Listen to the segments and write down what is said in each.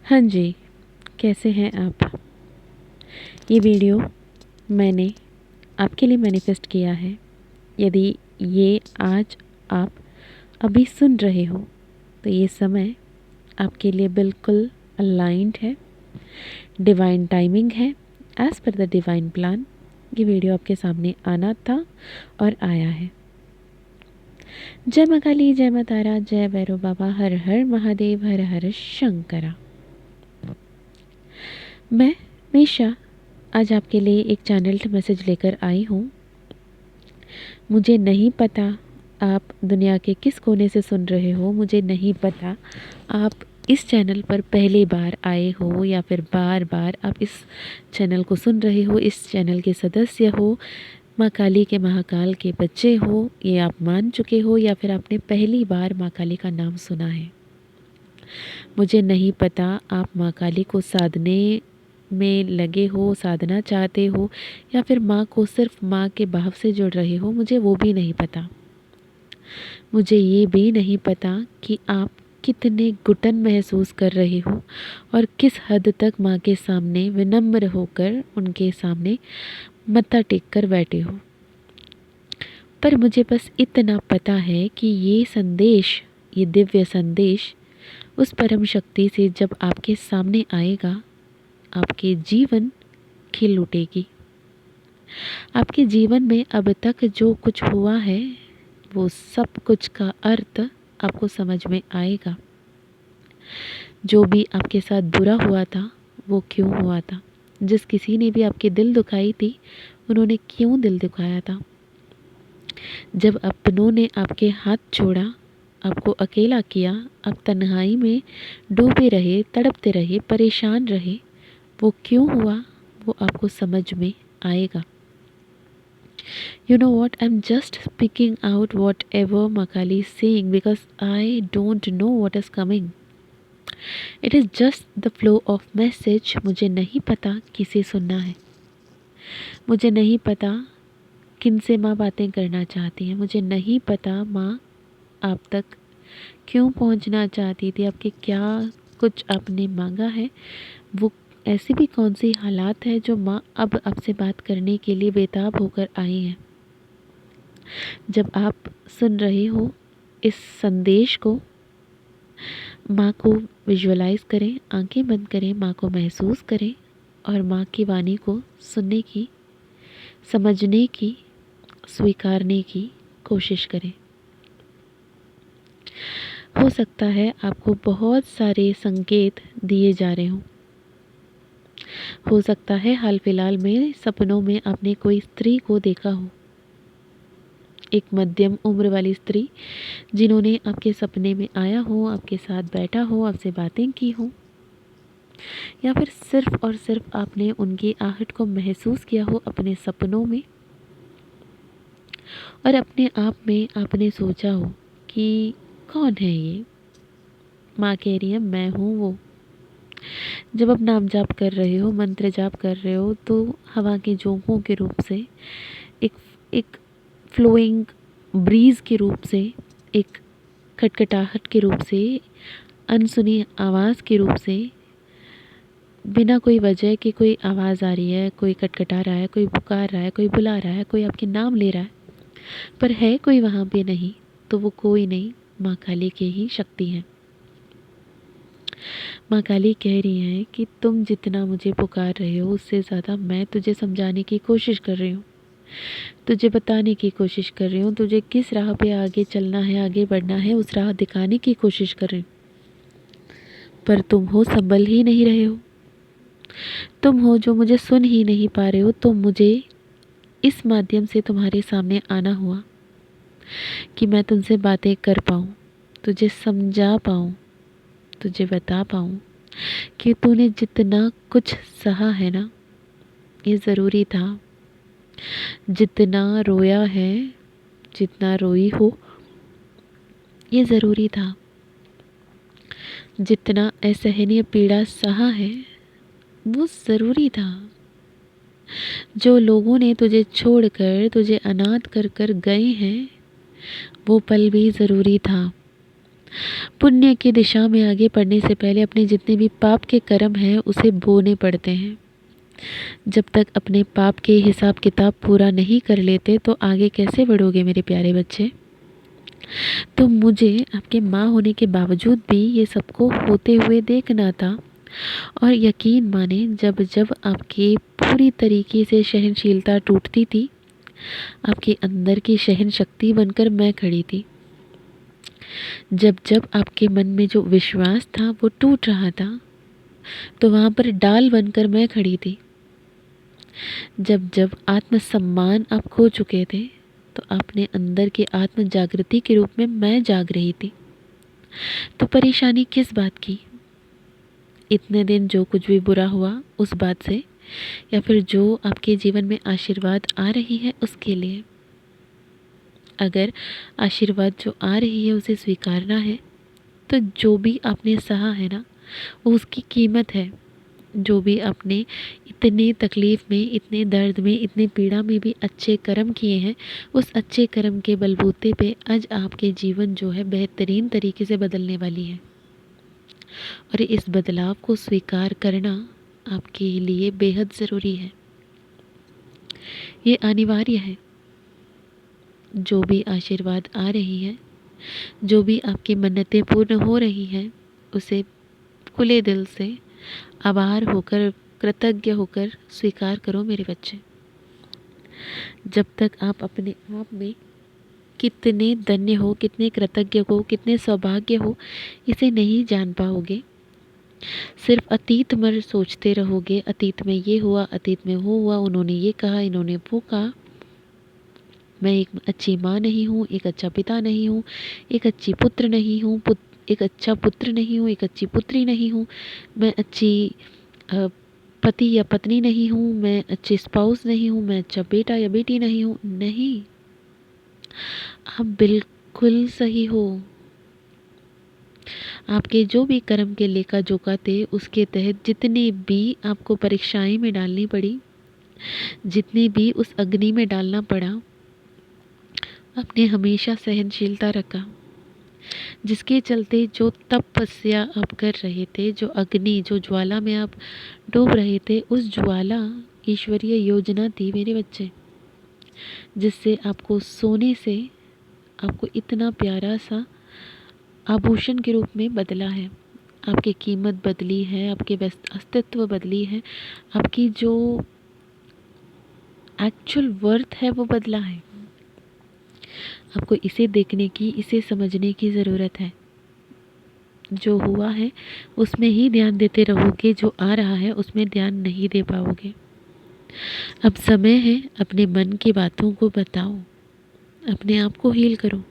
हाँ जी, कैसे हैं आप? ये वीडियो मैंने आपके लिए मैनिफेस्ट किया है। यदि ये आज आप अभी सुन रहे हो तो ये समय आपके लिए बिल्कुल अलाइंड है, डिवाइन टाइमिंग है, as per the divine plan. ये वीडियो आपके सामने आना था और आया है। जय माँ काली, जय माँ तारा, जय भैरव बाबा, हर हर महादेव, हर हर शंकरा। मैं निशा आज आपके लिए एक चैनल्ड मैसेज लेकर आई हूँ। मुझे नहीं पता आप दुनिया के किस कोने से सुन रहे हो, मुझे नहीं पता आप इस चैनल पर पहली बार आए हो या फिर बार बार आप इस चैनल को सुन रहे हो, इस चैनल के सदस्य हो, माँ काली के महाकाल के बच्चे हो, ये आप मान चुके हो या फिर आपने पहली बार माँ काली का नाम सुना है। मुझे नहीं पता आप माँ काली को साधने में लगे हो, साधना चाहते हो या फिर माँ को सिर्फ माँ के भाव से जुड़ रहे हो, मुझे वो भी नहीं पता। मुझे ये भी नहीं पता कि आप कितने घुटन महसूस कर रहे हो और किस हद तक माँ के सामने विनम्र होकर उनके सामने मत्था टेक कर बैठे हो। पर मुझे बस इतना पता है कि ये संदेश, ये दिव्य संदेश उस परम शक्ति से जब आपके सामने आएगा, आपके जीवन खिल उठेगी। आपके जीवन में अब तक जो कुछ हुआ है वो सब कुछ का अर्थ आपको समझ में आएगा। जो भी आपके साथ बुरा हुआ था वो क्यों हुआ था, जिस किसी ने भी आपकी दिल दुखाई थी उन्होंने क्यों दिल दुखाया था। जब अपनों ने आपके हाथ छोड़ा, आपको अकेला किया, आप तन्हाई में डूबे रहे, तड़पते रहे, परेशान रहे, वो क्यों हुआ वो आपको समझ में आएगा। You know what? I'm just speaking out whatever Makali is saying because I don't know what is coming. It is just the flow of message. मुझे नहीं पता किसे सुनना है, मुझे नहीं पता किन से माँ बातें करना चाहती हैं, मुझे नहीं पता माँ आप तक क्यों पहुँचना चाहती थी, आपके क्या कुछ आपने मांगा है, वो ऐसी भी कौन सी हालात है जो माँ अब आपसे बात करने के लिए बेताब होकर आई हैं। जब आप सुन रहे हो इस संदेश को, माँ को विजुअलाइज करें, आंखें बंद करें, माँ को महसूस करें और माँ की वाणी को सुनने की, समझने की, स्वीकारने की कोशिश करें। हो सकता है आपको बहुत सारे संकेत दिए जा रहे हों। हो सकता है हाल फिलहाल में सपनों में आपने कोई स्त्री को देखा हो, एक मध्यम उम्र वाली स्त्री जिन्होंने आपके सपने में आया हो, आपके साथ बैठा हो, आपसे बातें की हो, या फिर सिर्फ और सिर्फ आपने उनकी आहट को महसूस किया हो अपने सपनों में और अपने आप में आपने सोचा हो कि कौन है ये। माँ कह रही है मैं हूँ वो। जब आप नाम जाप कर रहे हो, मंत्र जाप कर रहे हो, तो हवा के झोंकों के रूप से, एक एक फ्लोइंग ब्रीज के रूप से, एक खटखटाहट के रूप से, अनसुनी आवाज़ के रूप से, बिना कोई वजह की कोई आवाज़ आ रही है, कोई खटखटा रहा है, कोई पुकार रहा है, कोई बुला रहा है, कोई आपके नाम ले रहा है, पर है कोई वहाँ पे नहीं, तो वो कोई नहीं, माँ काली की ही शक्ति है। माँ काली कह रही हैं कि तुम जितना मुझे पुकार रहे हो उससे ज़्यादा मैं तुझे समझाने की कोशिश कर रही हूँ, तुझे बताने की कोशिश कर रही हूँ, तुझे किस राह पे आगे चलना है, आगे बढ़ना है, उस राह दिखाने की कोशिश कर रही हूँ। पर तुम हो संभल ही नहीं रहे हो, तुम हो जो मुझे सुन ही नहीं पा रहे हो। तो मुझे इस माध्यम से तुम्हारे सामने आना हुआ कि मैं तुमसे बातें कर पाऊँ, तुझे समझा पाऊँ, तुझे बता पाऊँ कि तूने जितना कुछ सहा है ना, ये ज़रूरी था। जितना रोया है, जितना रोई हो, ये ज़रूरी था। जितना असहनीय पीड़ा सहा है वो ज़रूरी था। जो लोगों ने तुझे छोड़कर, तुझे अनाथ कर कर गए हैं, वो पल भी ज़रूरी था। पुण्य की दिशा में आगे बढ़ने से पहले अपने जितने भी पाप के कर्म हैं उसे बोने पड़ते हैं। जब तक अपने पाप के हिसाब किताब पूरा नहीं कर लेते तो आगे कैसे बढ़ोगे मेरे प्यारे बच्चे। तो मुझे आपके माँ होने के बावजूद भी ये सबको होते हुए देखना था। और यकीन माने जब जब आपकी पूरी तरीके से सहनशीलता टूटती थी, आपके अंदर की सहन शक्ति बनकर मैं खड़ी थी। जब जब आपके मन में जो विश्वास था वो टूट रहा था, तो वहाँ पर डाल बनकर मैं खड़ी थी। जब जब आत्मसम्मान आप खो चुके थे, तो अपने अंदर के आत्म जागृति के रूप में मैं जाग रही थी। तो परेशानी किस बात की? इतने दिन जो कुछ भी बुरा हुआ उस बात से, या फिर जो आपके जीवन में आशीर्वाद आ रही है उसके लिए? अगर आशीर्वाद जो आ रही है उसे स्वीकारना है, तो जो भी आपने सहा है ना, वो उसकी कीमत है। जो भी आपने इतने तकलीफ़ में, इतने दर्द में, इतने पीड़ा में भी अच्छे कर्म किए हैं, उस अच्छे कर्म के बलबूते पे आज आपके जीवन जो है बेहतरीन तरीके से बदलने वाली है। और इस बदलाव को स्वीकार करना आपके लिए बेहद ज़रूरी है। ये अनिवार्य है। जो भी आशीर्वाद आ रही है, जो भी आपकी मन्नतें पूर्ण हो रही हैं, उसे खुले दिल से आभार होकर, कृतज्ञ होकर स्वीकार करो मेरे बच्चे। जब तक आप अपने आप में कितने धन्य हो, कितने कृतज्ञ हो, कितने सौभाग्य हो, इसे नहीं जान पाओगे। सिर्फ अतीत में सोचते रहोगे, अतीत में ये हुआ, अतीत में वो हुआ, उन्होंने ये कहा, इन्होंने वो कहा। मैं एक अच्छी माँ नहीं हूँ, एक अच्छा पिता नहीं हूँ, एक अच्छी पुत्र नहीं हूँ, एक अच्छा पुत्र नहीं हूँ, एक अच्छी पुत्री नहीं हूँ, मैं अच्छी पति या पत्नी नहीं हूँ, मैं अच्छी स्पाउस नहीं हूँ, मैं अच्छा बेटा या बेटी नहीं हूँ। नहीं, आप बिल्कुल सही हो। आपके जो भी कर्म के लेखा जोखा थे, उसके तहत जितनी भी आपको परीक्षाएं में डालनी पड़ी, जितनी भी उस अग्नि में डालना पड़ा, आपने हमेशा सहनशीलता रखा। जिसके चलते जो तपस्या आप कर रहे थे, जो अग्नि, जो ज्वाला में आप डूब रहे थे, उस ज्वाला ईश्वरीय योजना थी मेरे बच्चे, जिससे आपको सोने से आपको इतना प्यारा सा आभूषण के रूप में बदला है। आपकी कीमत बदली है, आपके अस्तित्व बदली है, आपकी जो एक्चुअल वर्थ है वो बदला है। आपको इसे देखने की, इसे समझने की ज़रूरत है। जो हुआ है उसमें ही ध्यान देते रहोगे, जो आ रहा है उसमें ध्यान नहीं दे पाओगे। अब समय है, अपने मन की बातों को बताओ, अपने आप को हील करो।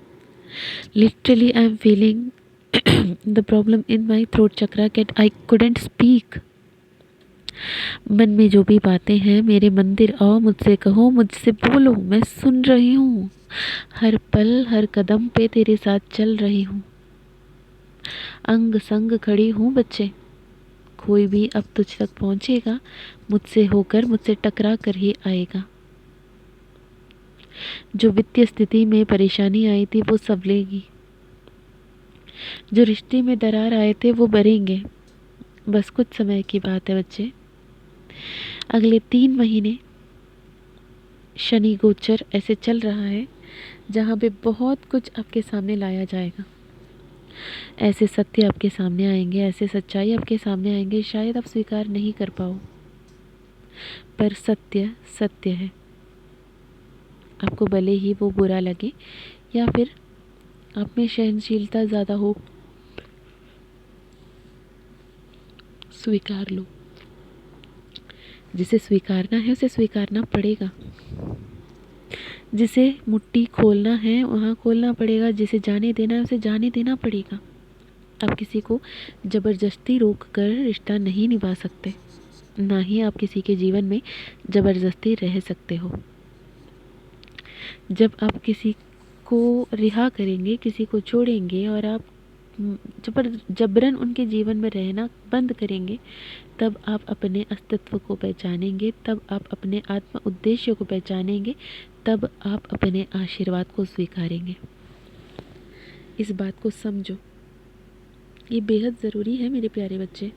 Literally I am feeling the problem in my throat chakra cat I couldn't speak. मन में जो भी बातें हैं, मेरे मंदिर आओ, मुझसे कहो, मुझसे बोलो, मैं सुन रही हूँ। हर पल हर कदम पे तेरे साथ चल रही हूँ, अंग संग खड़ी हूँ बच्चे। कोई भी अब तुझ तक पहुँचेगा, मुझसे होकर, मुझसे टकरा कर ही आएगा। जो वित्तीय स्थिति में परेशानी आई थी वो संभलेगी, जो रिश्ते में दरार आए थे वो भरेंगे। बस कुछ समय की बात है बच्चे। अगले 3 महीने शनि गोचर ऐसे चल रहा है जहाँ पे बहुत कुछ आपके सामने लाया जाएगा। ऐसे सत्य आपके सामने आएंगे, ऐसे सच्चाई आपके सामने आएंगे, शायद आप स्वीकार नहीं कर पाओ, पर सत्य सत्य है। आपको भले ही वो बुरा लगे, या फिर आप में सहनशीलता ज़्यादा हो, स्वीकार लो। जिसे स्वीकारना है उसे स्वीकारना पड़ेगा। जिसे मुट्ठी खोलना है वहाँ खोलना पड़ेगा, जिसे जाने देना है उसे जाने देना पड़ेगा। आप किसी को ज़बरदस्ती रोक कर रिश्ता नहीं निभा सकते, ना ही आप किसी के जीवन में ज़बरदस्ती रह सकते हो। जब आप किसी को रिहा करेंगे, किसी को छोड़ेंगे और आप जबरन उनके जीवन में रहना बंद करेंगे, तब आप अपने अस्तित्व को पहचानेंगे, तब आप अपने आत्म उद्देश्य को पहचानेंगे, तब आप अपने आशीर्वाद को स्वीकारेंगे। इस बात को समझो। ये बेहद ज़रूरी है मेरे प्यारे बच्चे।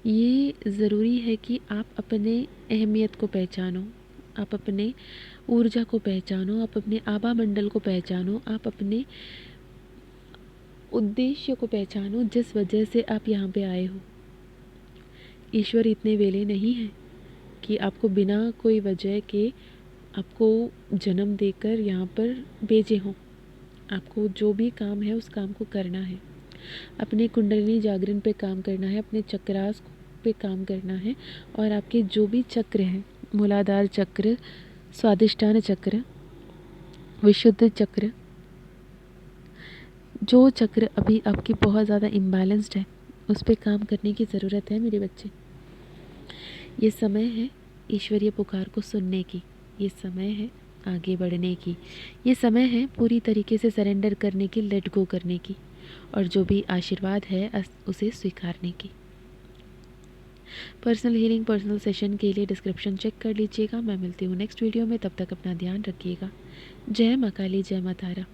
ये ज़रूरी है कि आप अपने अहमियत को पहचानो, आप अपने ऊर्जा को पहचानो, आप अपने आभा मंडल को पहचानो, आप अपने उद्देश्य को पहचानो जिस वजह से आप यहाँ पे आए हो। ईश्वर इतने वेले नहीं हैं कि आपको बिना कोई वजह के आपको जन्म देकर यहाँ पर भेजे हों। आपको जो भी काम है उस काम को करना है, अपने कुंडलिनी जागरण पे काम करना है, अपने चक्रास पे काम करना है, और आपके जो भी चक्र हैं, मूलाधार चक्र, स्वादिष्ठान चक्र, विशुद्ध चक्र, जो चक्र अभी आपकी बहुत ज़्यादा इम्बैलेंस्ड है उस पे काम करने की ज़रूरत है मेरे बच्चे। ये समय है ईश्वरीय पुकार को सुनने की, ये समय है आगे बढ़ने की, ये समय है पूरी तरीके से सरेंडर करने की, लेट गो करने की, और जो भी आशीर्वाद है उसे स्वीकारने की। पर्सनल हीलिंग, पर्सनल सेशन के लिए डिस्क्रिप्शन चेक कर लीजिएगा। मैं मिलती हूँ नेक्स्ट वीडियो में, तब तक अपना ध्यान रखिएगा। जय माँ काली, जय माँ तारा।